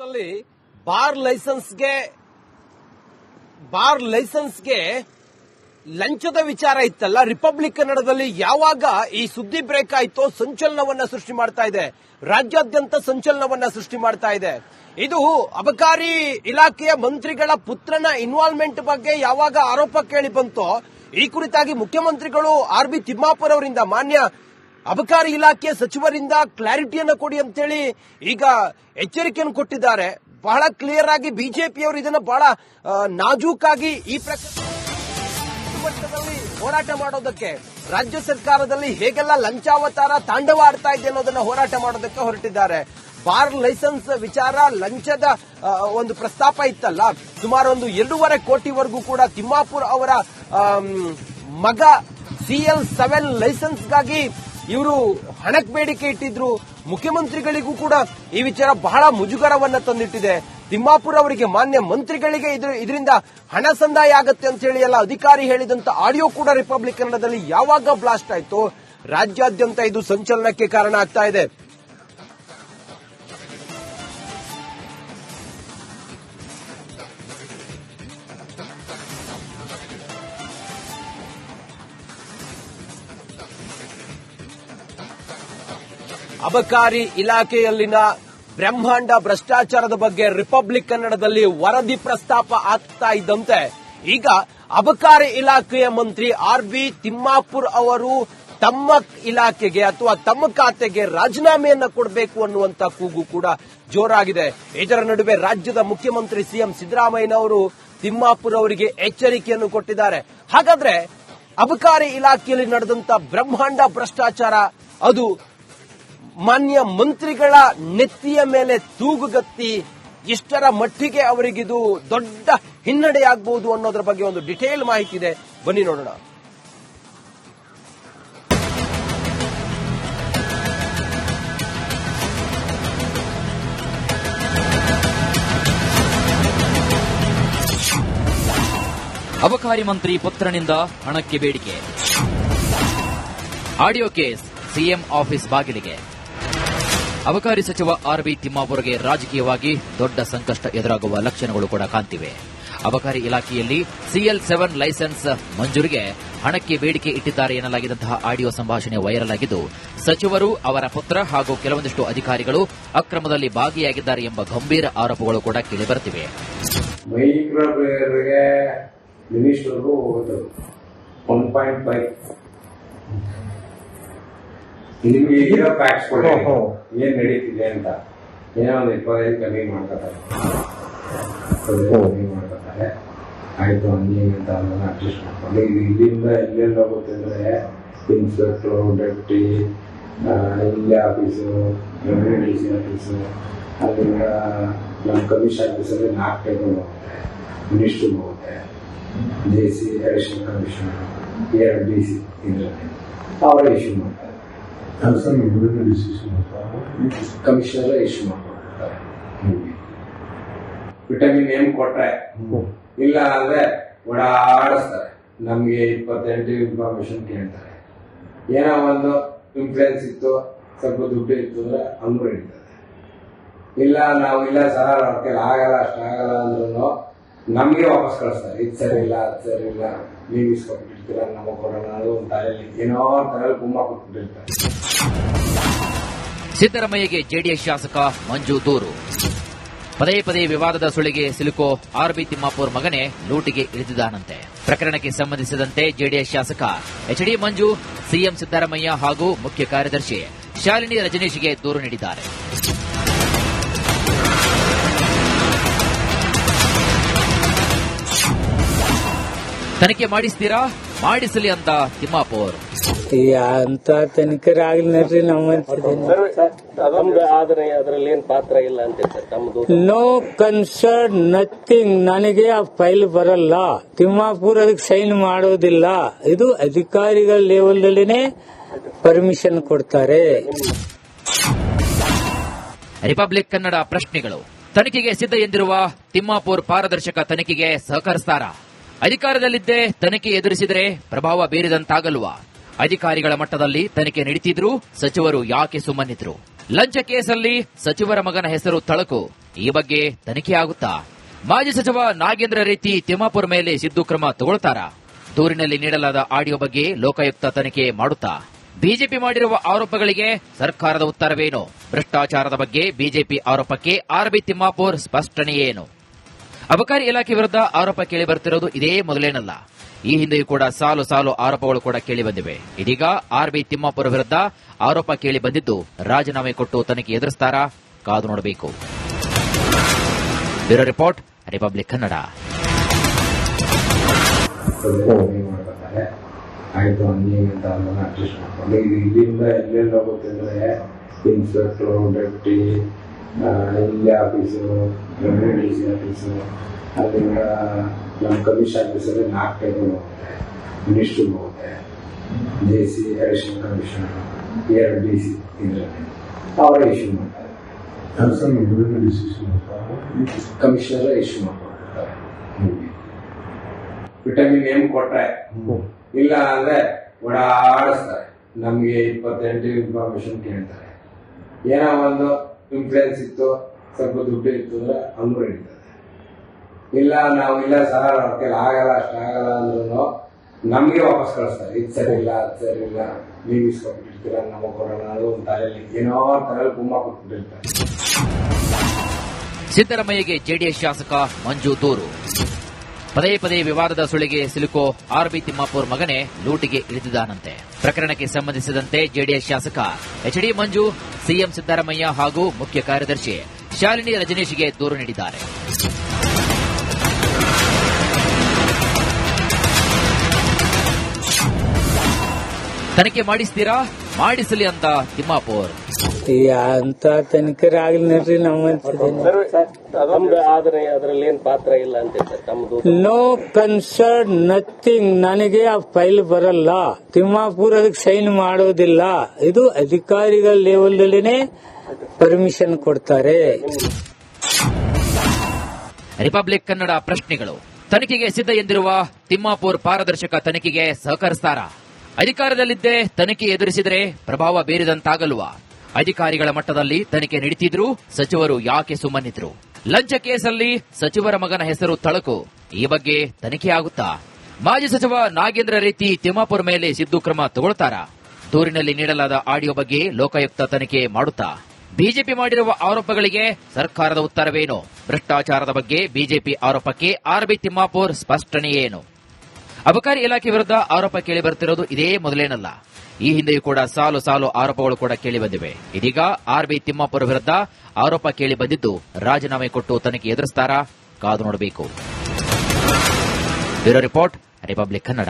ಕನ್ನಡದಲ್ಲಿ ಬಾರ್ ಲೈಸೆನ್ಸ್ಗೆ ಲಂಚದ ವಿಚಾರ ಇತ್ತಲ್ಲ, ರಿಪಬ್ಲಿಕ್ ಕನ್ನಡದಲ್ಲಿ ಯಾವಾಗ ಈ ಸುದ್ದಿ ಬ್ರೇಕ್ ಆಯ್ತೋ ಸಂಚಲನವನ್ನ ಸೃಷ್ಟಿ ಮಾಡ್ತಾ ಇದೆ, ರಾಜ್ಯಾದ್ಯಂತ ಸಂಚಲನವನ್ನ ಸೃಷ್ಟಿ ಮಾಡ್ತಾ ಇದೆ. ಇದು ಅಬಕಾರಿ ಇಲಾಖೆಯ ಮಂತ್ರಿಗಳ ಪುತ್ರನ ಇನ್ವಾಲ್ವ್ಮೆಂಟ್ ಬಗ್ಗೆ ಯಾವಾಗ ಆರೋಪ ಕೇಳಿ ಬಂತೋ ಈ ಕುರಿತಾಗಿ ಮುಖ್ಯಮಂತ್ರಿಗಳು ಆರ್ ಬಿ ತಿಮ್ಮಾಪುರ್ ಅವರಿಂದ, ಮಾನ್ಯ ಅಬಕಾರಿ ಇಲಾಖೆಯ ಸಚಿವರಿಂದ ಕ್ಲಾರಿಟಿಯನ್ನು ಕೊಡಿ ಅಂತೇಳಿ ಈಗ ಎಚ್ಚರಿಕೆಯನ್ನು ಕೊಟ್ಟಿದ್ದಾರೆ. ಬಹಳ ಕ್ಲಿಯರ್ ಆಗಿ ಬಿಜೆಪಿಯವರು ಇದನ್ನು ಬಹಳ ನಾಜೂಕಾಗಿ ಈ ಮಟ್ಟದಲ್ಲಿ ಹೋರಾಟ ಮಾಡೋದಕ್ಕೆ, ರಾಜ್ಯ ಸರ್ಕಾರದಲ್ಲಿ ಹೇಗೆಲ್ಲ ಲಂಚಾವತಾರ ತಾಂಡವ ಆಡ್ತಾ ಇದೆ ಅನ್ನೋದನ್ನ ಹೋರಾಟ ಮಾಡೋದಕ್ಕೆ ಹೊರಟಿದ್ದಾರೆ. ಬಾರ್ ಲೈಸೆನ್ಸ್ ವಿಚಾರ, ಲಂಚದ ಒಂದು ಪ್ರಸ್ತಾಪ ಇತ್ತಲ್ಲ, ಸುಮಾರು ಒಂದು 2.5 ಕೋಟಿವರೆಗೂ ಕೂಡ ತಿಮ್ಮಾಪುರ್ ಅವರ ಮಗ CL7 ಲೈಸೆನ್ಸ್ಗಾಗಿ ಇವರು ಹಣಕ್ಕೆ ಬೇಡಿಕೆ ಇಟ್ಟಿದ್ರು. ಮುಖ್ಯಮಂತ್ರಿಗಳಿಗೂ ಕೂಡ ಈ ವಿಚಾರ ಬಹಳ ಮುಜುಗರವನ್ನ ತಂದಿಟ್ಟಿದೆ. ತಿಮ್ಮಾಪುರ್ ಅವರಿಗೆ, ಮಾನ್ಯ ಮಂತ್ರಿಗಳಿಗೆ ಇದರಿಂದ ಹಣ ಸಂದಾಯ ಆಗತ್ತೆ ಅಂತ ಹೇಳಿ ಎಲ್ಲ ಅಧಿಕಾರಿ ಹೇಳಿದಂತ ಆಡಿಯೋ ಕೂಡ ರಿಪಬ್ಲಿಕ್ ಕನ್ನಡದಲ್ಲಿ ಯಾವಾಗ ಬ್ಲಾಸ್ಟ್ ಆಯ್ತು, ರಾಜ್ಯಾದ್ಯಂತ ಇದು ಸಂಚಲನಕ್ಕೆ ಕಾರಣ ಆಗ್ತಾ ಇದೆ. ಅಬಕಾರಿ ಇಲಾಖೆಯಲ್ಲಿನ ಬ್ರಹ್ಮಾಂಡ ಭ್ರಷ್ಟಾಚಾರದ ಬಗ್ಗೆ ರಿಪಬ್ಲಿಕ್ ಕನ್ನಡದಲ್ಲಿ ವರದಿ ಪ್ರಸ್ತಾಪ ಆಗ್ತಾ ಇದ್ದಂತೆ ಈಗ ಅಬಕಾರಿ ಇಲಾಖೆಯ ಮಂತ್ರಿ ಆರ್ ಬಿ ತಿಮ್ಮಾಪುರ್ ಅವರು ತಮ್ಮ ಇಲಾಖೆಗೆ ಅಥವಾ ತಮ್ಮ ಖಾತೆಗೆ ರಾಜೀನಾಮೆಯನ್ನ ಕೊಡಬೇಕು ಅನ್ನುವಂತ ಕೂಗು ಕೂಡ ಜೋರಾಗಿದೆ. ಇದರ ನಡುವೆ ರಾಜ್ಯದ ಮುಖ್ಯಮಂತ್ರಿ ಸಿಎಂ ಸಿದ್ದರಾಮಯ್ಯನವರು ತಿಮ್ಮಾಪುರ್ ಅವರಿಗೆ ಎಚ್ಚರಿಕೆಯನ್ನು ಕೊಟ್ಟಿದ್ದಾರೆ. ಹಾಗಾದ್ರೆ ಅಬಕಾರಿ ಇಲಾಖೆಯಲ್ಲಿ ನಡೆದಂತ ಬ್ರಹ್ಮಾಂಡ ಭ್ರಷ್ಟಾಚಾರ ಅದು ಮಾನ್ಯ ಮಂತ್ರಿಗಳ ನೆತ್ತಿಯ ಮೇಲೆ ತೂಗುಗತ್ತಿ ಎಷ್ಟರ ಮಟ್ಟಿಗೆ ಅವರಿಗಿದು ದೊಡ್ಡ ಹಿನ್ನಡೆಯಾಗಬಹುದು ಅನ್ನೋದ್ರ ಬಗ್ಗೆ ಒಂದು ಡಿಟೇಲ್ ಮಾಹಿತಿ ಇದೆ, ಬನ್ನಿ ನೋಡೋಣ. ಅಬಕಾರಿ ಮಂತ್ರಿ ಪುತ್ರನಿಂದ ಹಣಕ್ಕೆ ಬೇಡಿಕೆ, ಆಡಿಯೋ ಕೇಸ್ ಸಿಎಂ ಆಫೀಸ್ ಬಾಗಿಲಿಗೆ. ಅಬಕಾರಿ ಸಚಿವ ಆರ್ ಬಿ ತಿಮ್ಮಾಪುರ್ಗೆ ರಾಜಕೀಯವಾಗಿ ದೊಡ್ಡ ಸಂಕಷ್ಟ ಎದುರಾಗುವ ಲಕ್ಷಣಗಳು ಕೂಡ ಕಾಣ್ತಿವೆ. ಅಬಕಾರಿ ಇಲಾಖೆಯಲ್ಲಿ CL7 ಲೈಸೆನ್ಸ್ ಮಂಜೂರಿಗೆ ಹಣಕ್ಕೆ ಬೇಡಿಕೆ ಇಟ್ಟಿದ್ದಾರೆ ಎನ್ನಲಾಗಿದ್ದಂತಹ ಆಡಿಯೋ ಸಂಭಾಷಣೆ ವೈರಲ್ ಆಗಿದ್ದು, ಸಚಿವರು, ಅವರ ಪುತ್ರ ಹಾಗೂ ಕೆಲವೊಂದಿಷ್ಟು ಅಧಿಕಾರಿಗಳು ಅಕ್ರಮದಲ್ಲಿ ಭಾಗಿಯಾಗಿದ್ದಾರೆ ಎಂಬ ಗಂಭೀರ ಆರೋಪಗಳು ಕೂಡ ಕೇಳಿಬರುತ್ತಿವೆ. ಮಿನಿಸ್ಟರ್ಗೂ 1.5 ನಿಮ್ಗೆ ಈಗಿರೋ ಪ್ಯಾಕ್ಸ್ ಕೊಡಿ, ಏನ್ ನಡೀತಿದೆ ಅಂತ. ಏನೋ ಒಂದು 25 ಕಮ್ಮಿ ಮಾಡ್ಕೊತಾರೆ, ಆಯ್ತು ಹಂಗೆ ಅಂತ ಅದನ್ನ ಅಡ್ಜಸ್ಟ್ ಮಾಡ್ಕೊಂಡು ಇದು ಇಲ್ಲಿಂದ ಎಲ್ಲೆಲ್ಲ ಹೋಗುತ್ತೆ ಅಂದ್ರೆ ಇನ್ಸ್ಪೆಕ್ಟರ್, ಡೆಪ್ಟಿ, ಇಲ್ಲೇ ಆಫೀಸು, ರೆವಿನ್ಯೂ ಆಫೀಸು, ಅದನ್ನ ನಮ್ಮ ಕಮಿಷನ್ ಆಫೀಸಲ್ಲಿ 4 ಟೇಬಲ್ ಹೋಗುತ್ತೆ, ಮಿನಿಸ್ಟ್ರಿಗೆ ಹೋಗುತ್ತೆ, JC ಅಡಿಷನಲ್ ಕಮಿಷನರ್, DC ಇದರಲ್ಲಿ ಅವರೇ ಇಶ್ಯೂ ಮಾಡ್ತಾರೆ. ಕಮಿಷನರ್ ಇಶ್ಯೂ ಮಾಡ್ಕೊಡ್ತಾರೆ. ವಿಟಮಿನ್ ಎಂ ಕೊಟ್ರೆ ಇಲ್ಲ ಅಂದ್ರೆ ಓಡಾಡಿಸ್ತಾರೆ. ನಮ್ಗೆ 28 ಇನ್ಫಾರ್ಮೇಶನ್ ಕೇಳ್ತಾರೆ. ಏನೋ ಒಂದು ಇನ್ಫ್ಲೂಯೆನ್ಸ್ ಇತ್ತು, ಸ್ವಲ್ಪ ದುಡ್ಡು ಇತ್ತು ಅಂದ್ರೆ ಹಂಗೂ ಹಿಡಿತಾರೆ. ಇಲ್ಲ ನಾವು ಇಲ್ಲ ಸರ್ ಅವ್ರ ಕೈಲಿ ಆಗಲ್ಲ, ಅಷ್ಟಾಗಲ್ಲ ಅಂದ್ರೂ ನಮ್ಗೆ ವಾಪಸ್ ಕಳಿಸ್ತಾರೆ. ಇದು ಸರಿ ಇಲ್ಲ, ಅದು ಸರಿ ಇಲ್ಲ, ನೀವು ಇಸ್ಕೊಟ್ಬಿಟ್ಟಿರ್ತೀರ, ನಮಗೆ ಕೊಡೋಣ ಅನ್ನೋದು ಒಂದು ತಲೆಯಲ್ಲಿ ಏನೋ ತಲೆಯಲ್ಲಿ ಗುಮ್ಮ ಕೊಟ್ಬಿಟ್ಟಿರ್ತಾರೆ. ಸಿದ್ದರಾಮಯ್ಯಗೆ ಜೆಡಿಎಸ್ ಶಾಸಕ ಮಂಜು ದೂರು. ಪದೇ ಪದೇ ವಿವಾದದ ಸುಳಿಗೆ ಸಿಲುಕೋ ಆರ್ ಬಿ ತಿಮ್ಮಾಪುರ್ ಮಗನೇ ಲೂಟಿಗೆ ಇಳಿದಿದ್ದಾನಂತೆ. ಪ್ರಕರಣಕ್ಕೆ ಸಂಬಂಧಿಸಿದಂತೆ ಜೆಡಿಎಸ್ ಶಾಸಕ HD ಮಂಜು ಸಿಎಂ ಸಿದ್ದರಾಮಯ್ಯ ಹಾಗೂ ಮುಖ್ಯ ಕಾರ್ಯದರ್ಶಿ ಶಾಲಿನಿ ರಜನೀಶ್ಗೆ ದೂರು ನೀಡಿದ್ದಾರೆ. ತನಿಖೆ ಮಾಡಿಸ್ತೀರಾ? ಮಾಡಿಸಲಿ ಅಂತ ತಿಮ್ಮಾಪುರ್. ಅಂತ ತನಿಖೆ ಆಗ್ಲಿ ನಮ್ಮ ಅದರಲ್ಲಿ ಏನ್ ಪಾತ್ರ ಇಲ್ಲ ಅಂತ ನೋ ಕನ್ಸರ್ನ್ ನಥಿಂಗ್. ನನಗೆ ಆ ಫೈಲ್ ಬರಲ್ಲ. ತಿಮ್ಮಾಪುರ್ ಅದಕ್ಕೆ ಸೈನ್ ಮಾಡೋದಿಲ್ಲ. ಇದು ಅಧಿಕಾರಿಗಳ ಲೆವೆಲ್ ಅಲ್ಲಿನೇ ಪರ್ಮಿಷನ್ ಕೊಡ್ತಾರೆ. ರಿಪಬ್ಲಿಕ್ ಕನ್ನಡ ಪ್ರಶ್ನೆಗಳು. ತನಿಖೆಗೆ ಸಿದ್ಧ ಎಂದಿರುವ ತಿಮ್ಮಾಪುರ್ ಪಾರದರ್ಶಕ ತನಿಖೆಗೆ ಸಹಕರಿಸ್ತಾರಾ? ಅಧಿಕಾರದಲ್ಲಿದ್ದೇ ತನಿಖೆ ಎದುರಿಸಿದರೆ ಪ್ರಭಾವ ಬೀರಿದಂತಾಗಲ್ವಾ? ಅಧಿಕಾರಿಗಳ ಮಟ್ಟದಲ್ಲಿ ತನಿಖೆ ನಡೀತಿದ್ರು ಸಚಿವರು ಯಾಕೆ ಸುಮ್ಮನಿದ್ರು? ಲಂಚ ಕೇಸಲ್ಲಿ ಸಚಿವರ ಮಗನ ಹೆಸರು ತಳಕು. ಈ ಬಗ್ಗೆ ತನಿಖೆ ಆಗುತ್ತಾ? ಮಾಜಿ ಸಚಿವ ನಾಗೇಂದ್ರ ರೀತಿ ತಿಮ್ಮಾಪುರ ಮೇಲೆ ಸಿದ್ದು ಕ್ರಮ ತಗೊಳ್ತಾರಾ? ದೂರಿನಲ್ಲಿ ನೀಡಲಾದ ಆಡಿಯೋ ಬಗ್ಗೆ ಲೋಕಾಯುಕ್ತ ತನಿಖೆ ಮಾಡುತ್ತಾ? ಬಿಜೆಪಿ ಮಾಡಿರುವ ಆರೋಪಗಳಿಗೆ ಸರ್ಕಾರದ ಉತ್ತರವೇನು? ಭ್ರಷ್ಟಾಚಾರದ ಬಗ್ಗೆ ಬಿಜೆಪಿ ಆರೋಪಕ್ಕೆ ಆರ್ಬಿ ತಿಮ್ಮಾಪುರ್ ಸ್ಪಷ್ಟನೆ ಏನು? ಅಬಕಾರಿ ಇಲಾಖೆ ವಿರುದ್ಧ ಆರೋಪ ಕೇಳಿ ಬರುತ್ತಿರುವುದು ಇದೇ ಮೊದಲೇನಲ್ಲ. ಈ ಹಿಂದೆಯೂ ಕೂಡ ಸಾಲು ಸಾಲು ಆರೋಪಗಳು ಕೂಡ ಕೇಳಿ ಬಂದಿವೆ. ಇದೀಗ ಆರ್ಬಿ ತಿಮ್ಮಾಪುರ್ ವಿರುದ್ಧ ಆರೋಪ ಕೇಳಿ ಬಂದಿದ್ದು ರಾಜೀನಾಮೆ ಕೊಟ್ಟು ತನಿಖೆ ಎದುರಿಸುತ್ತಾರಾ? ಕಾದು ನೋಡಬೇಕು. Bureau report, republic Kannada. ಮಾಡ್ತಾರೆ ಆಯ್ತು ನೀವಂತ ಅಡ್ಜಸ್ಟ್ ಮಾಡ್ಕೊಂಡು ಇದು ಇಲ್ಲಿಂದ ಎಲ್ಲೆಲ್ಲ ಹೋಗುತ್ತಂದ್ರೆ ಇನ್ಸ್ಪೆಕ್ಟ್ರು, ಡೆಪ್ಟಿ, ಇಲ್ಲಿ office, revenue D C office, ಅಲ್ಲಿಂದ ನಮ್ಮ ಕಮಿಷನ್ ಆಫೀಸಲ್ಲಿ 4 ಟೇಬಲ್ ಹೋಗುತ್ತೆ, ಮಿನಿಸ್ಟ್ರಿಗೆ ಹೋಗುತ್ತೆ, J C additional commissioner, 2 D C ಇದರಲ್ಲಿ ಅವರೇ ಇಶ್ಯೂ ಮಾಡ್ತಾರೆ. ಕಮಿಷನರ್ ಇಶ್ಯೂ ಮಾಡ್ಕೊಳ್ತಾರೆ. ವಿಟಮಿನ್ ಎಂ ಕೊಟ್ರೆ ಇಲ್ಲ ಅಂದ್ರೆ ಓಡಾಡಿಸ್ತಾರೆ. ನಮ್ಗೆ 28 ಇನ್ಫಾರ್ಮೇಶನ್ ಕೇಳ್ತಾರೆ. ಏನೋ ಒಂದು ಇನ್ಫ್ಲೂಯೆನ್ಸ್ ಇತ್ತು, ಸ್ವಲ್ಪ ದುಡ್ಡು ಇತ್ತು ಅಂದ್ರೆ ಹಂಗೂ ಹಿಡಿತಾರೆ. ಇಲ್ಲ ನಾವು ಇಲ್ಲ ಸರ್ ಅವ್ರ ಕೈಲಿ ಆಗಲ್ಲ, ಅಷ್ಟಾಗಲ್ಲ ಅಂದ್ರೂ ನಮ್ಗೆ ವಾಪಸ್ ಕಳಿಸ್ತಾರೆ. ಇದು ಸರಿ ಇಲ್ಲ, ಅದು ಸರಿ ಇಲ್ಲ, ನೀವು ಇಸ್ಕೊಬಿಟ್ಟಿರ್ತೀರ, ನಮಗೆ ಕೊಡೋಣ ಅನ್ನೋ ಒಂದು ತಲೆಯಲ್ಲಿ ಏನೋ ತಲೆಯಲ್ಲಿ ಗುಮ್ಮ ಕೊಟ್ಬಿಟ್ಟಿರ್ತಾರೆ. ಸಿದ್ದರಾಮಯ್ಯಗೆ ಜೆಡಿಎಸ್ ಶಾಸಕ ಮಂಜು ದೂರು. ಪದೇ ಪದೇ ವಿವಾದದ ಸುಳಿಗೆ ಸಿಲುಕೋ ಆರ್ಬಿ ತಿಮ್ಮಾಪುರ್ ಮಗನೇ ಲೂಟಿಗೆ ಇಳಿದಿದ್ದಾನಂತೆ. ಪ್ರಕರಣಕ್ಕೆ ಸಂಬಂಧಿಸಿದಂತೆ ಜೆಡಿಎಸ್ ಶಾಸಕ ಎಚ್ಡಿ ಮಂಜು ಸಿಎಂ ಸಿದ್ದರಾಮಯ್ಯ ಹಾಗೂ ಮುಖ್ಯ ಕಾರ್ಯದರ್ಶಿ ಶಾಲಿನಿ ರಜನೀಶ್ಗೆ ದೂರು ನೀಡಿದ್ದಾರೆ. ತನಿಖೆ ಮಾಡಿಸ್ತೀರಾ? ಮಾಡಿಸಲಿ ಅಂತ ತಿಮ್ಮಾಪುರ್. ಅಂತ ತನಿಖರಾಗ್ಲಿ ನೋಡ್ರಿ. ಆದ್ರೆ ಅದರಲ್ಲಿ ಏನ್ ಪಾತ್ರ ಇಲ್ಲ ಅಂತ ಸರ್ ತಮ್ಮದು. No concern, nothing. ನನಗೆ ಆ ಫೈಲ್ ಬರಲ್ಲ. ತಿಮ್ಮಾಪುರ್ ಅದಕ್ಕೆ ಸೈನ್ ಮಾಡೋದಿಲ್ಲ. ಇದು ಅಧಿಕಾರಿಗಳ ಲೆವೆಲ್ದಲ್ಲಿನೇ ಪರ್ಮಿಷನ್ ಕೊಡ್ತಾರೆ. ರಿಪಬ್ಲಿಕ್ ಕನ್ನಡ ಪ್ರಶ್ನೆಗಳು. ತನಿಖೆಗೆ ಸಿದ್ಧ ಎಂದಿರುವ ತಿಮ್ಮಾಪುರ್ ಪಾರದರ್ಶಕ ತನಿಖೆಗೆ ಸಹಕರಿಸುತ್ತಾರಾ? ಅಧಿಕಾರದಲ್ಲಿದ್ದೇ ತನಿಖೆ ಎದುರಿಸಿದರೆ ಪ್ರಭಾವ ಬೀರಿದಂತಾಗಲ್ವಾ? ಅಧಿಕಾರಿಗಳ ಮಟ್ಟದಲ್ಲಿ ತನಿಖೆ ನಡೀತಿದ್ರು ಸಚಿವರು ಯಾಕೆ ಸುಮ್ಮನಿದ್ರು? ಲಂಚ ಕೇಸಲ್ಲಿ ಸಚಿವರ ಮಗನ ಹೆಸರು ತಳಕು. ಈ ಬಗ್ಗೆ ತನಿಖೆ ಆಗುತ್ತಾ? ಮಾಜಿ ಸಚಿವ ನಾಗೇಂದ್ರ ರೀತಿ ತಿಮ್ಮಾಪುರ ಮೇಲೆ ಸಿದ್ದು ಕ್ರಮ ತಗೊಳ್ತಾರಾ? ದೂರಿನಲ್ಲಿ ನೀಡಲಾದ ಆಡಿಯೋ ಬಗ್ಗೆ ಲೋಕಾಯುಕ್ತ ತನಿಖೆ ಮಾಡುತ್ತಾ? ಬಿಜೆಪಿ ಮಾಡಿರುವ ಆರೋಪಗಳಿಗೆ ಸರ್ಕಾರದ ಉತ್ತರವೇನು? ಭ್ರಷ್ಟಾಚಾರದ ಬಗ್ಗೆ ಬಿಜೆಪಿ ಆರೋಪಕ್ಕೆ ಆರ್ಬಿ ತಿಮ್ಮಾಪುರ್ ಸ್ಪಷ್ಟನೆ ಏನು? ಅಬಕಾರಿ ಇಲಾಖೆ ವಿರುದ್ಧ ಆರೋಪ ಕೇಳಿ ಬರುತ್ತಿರುವುದು ಇದೇ ಮೊದಲೇನಲ್ಲ. ಈ ಹಿಂದೆಯೂ ಕೂಡ ಸಾಲು ಸಾಲು ಆರೋಪಗಳು ಕೂಡ ಕೇಳಿ ಬಂದಿವೆ. ಇದೀಗ ಆರ್ಬಿ ತಿಮ್ಮಾಪುರ ವಿರುದ್ಧ ಆರೋಪ ಕೇಳಿ ಬಂದಿದ್ದು ರಾಜೀನಾಮೆ ಕೊಟ್ಟು ತನಿಖೆ ಎದುರಿಸುತ್ತಾರಾ? ಕಾದು ನೋಡಬೇಕು. Bureau report, republic Kannada.